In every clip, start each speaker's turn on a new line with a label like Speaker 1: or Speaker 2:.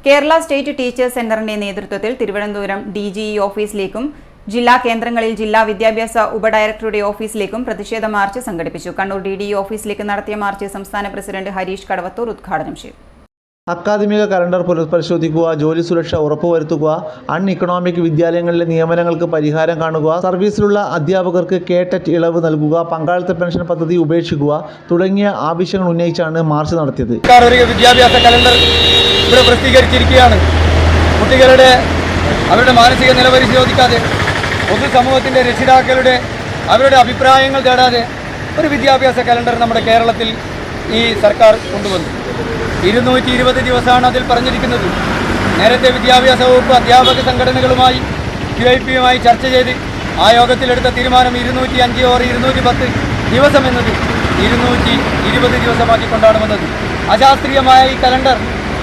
Speaker 1: Kerala state teachers സെന്ററിന്റെ നേതൃത്വത്തിൽ Thiruvananthapuram DGE ഓഫീസിലേക്കും ജില്ലാ കേന്ദ്രങ്ങളിൽ ജില്ലാ വിദ്യാഭ്യാസ ഉപഡയറക്ടറുടെ ഓഫീസിലേക്കും പ്രതിഷേധ മാർച്ച് സംഘടിപ്പിച്ചു. കണ്ണൂർ DDE ഓഫീസിലേക്ക് നടത്തിയ മാർച്ച് സംസ്ഥാന പ്രസിഡന്റ് ഹരീഷ് കടവത്തൂർ ഉദ്ഘാടനം ചെയ്തു.
Speaker 2: അക്കാദമിക കലണ്ടർ പുനഃപരിശോധിക്കുക, ജോലി സുരക്ഷ ഉറപ്പുവരുത്തുക, ഇക്കണോമിക് വിദ്യാലയങ്ങളിലെ നിയമനങ്ങൾക്ക് പരിഹാരം കാണുക, സർവീസിലുള്ള അധ്യാപകർക്ക് KTET ഇളവ് നൽകുക, പങ്കാളിത്ത പെൻഷൻ പദ്ധതി ഉപേക്ഷിക്കുക തുടങ്ങിയ ആവശ്യങ്ങൾ ഉന്നയിച്ചാണ് മാർച്ച് നടത്തിയത്.
Speaker 3: വിദ്യാഭ്യാസ കലണ്ടർ ഇവിടെ പ്രസിദ്ധീകരിച്ചിരിക്കുകയാണ്. കുട്ടികളുടെ അവരുടെ മാനസിക നില പരിശോധിക്കാതെ, പൊതുസമൂഹത്തിൻ്റെ രക്ഷിതാക്കളുടെ അവരുടെ അഭിപ്രായങ്ങൾ തേടാതെ ഒരു വിദ്യാഭ്യാസ കലണ്ടർ നമ്മുടെ കേരളത്തിൽ ഈ സർക്കാർ കൊണ്ടുവന്നു. 220 ദിവസമാണ് അതിൽ പറഞ്ഞിരിക്കുന്നത്. നേരത്തെ വിദ്യാഭ്യാസ വകുപ്പ് അധ്യാപക സംഘടനകളുമായി QIP-യുമായി ചർച്ച ചെയ്ത് ആ യോഗത്തിലെടുത്ത തീരുമാനം 205 ഓർ 210 ദിവസം എന്നത് 220 ദിവസമാക്കിക്കൊണ്ടാണ് വന്നത്. അശാസ്ത്രീയമായ ഈ കലണ്ടർ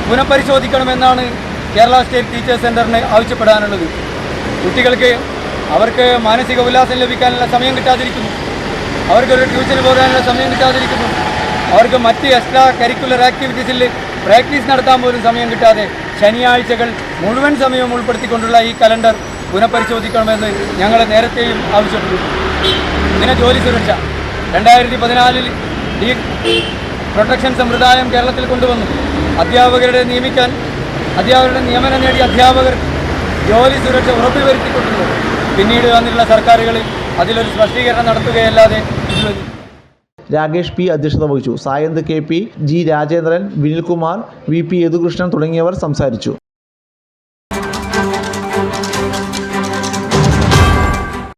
Speaker 3: പുനഃപരിശോധിക്കണമെന്നാണ് കേരള സ്റ്റേറ്റ് ടീച്ചേഴ്സ് സെൻ്ററിന് ആവശ്യപ്പെടാനുള്ളത്. കുട്ടികൾക്ക് അവർക്ക് മാനസിക ഉല്ലാസം ലഭിക്കാനുള്ള സമയം കിട്ടാതിരിക്കുന്നു, അവർക്കൊരു ട്യൂഷന് പോകാനുള്ള സമയം കിട്ടാതിരിക്കുന്നു, അവർക്ക് മറ്റ് എക്സ്ട്രാ കരിക്കുലർ ആക്ടിവിറ്റീസിൽ പ്രാക്ടീസ് നടത്താൻ പോലും സമയം കിട്ടാതെ ശനിയാഴ്ചകൾ മുഴുവൻ സമയവും ഉൾപ്പെടുത്തിക്കൊണ്ടുള്ള ഈ കലണ്ടർ പുനഃപരിശോധിക്കണമെന്ന് ഞങ്ങൾ നേരത്തെയും ആവശ്യപ്പെട്ടു. ഇതിനെ ജോലി സുരക്ഷ 2014 പ്രൊട്ടക്ഷൻ സമ്പ്രദായം കേരളത്തിൽ കൊണ്ടുവന്നു. അധ്യാപകരുടെ നിയമനം നേടിയ അധ്യാപകർ ജോലി സുരക്ഷ ഉറപ്പുവരുത്തിക്കൊണ്ടുള്ളൂ. പിന്നീട് വന്നിട്ടുള്ള സർക്കാരുകൾ അതിലൊരു സ്പഷ്ടീകരണം നടത്തുകയല്ലാതെ
Speaker 2: രാകേഷ് P അധ്യക്ഷത വഹിച്ചു. Sayanth KP, G Rajendran, Vinilkumar, VP Yadukrishnan തുടങ്ങിയവർ സംസാരിച്ചു.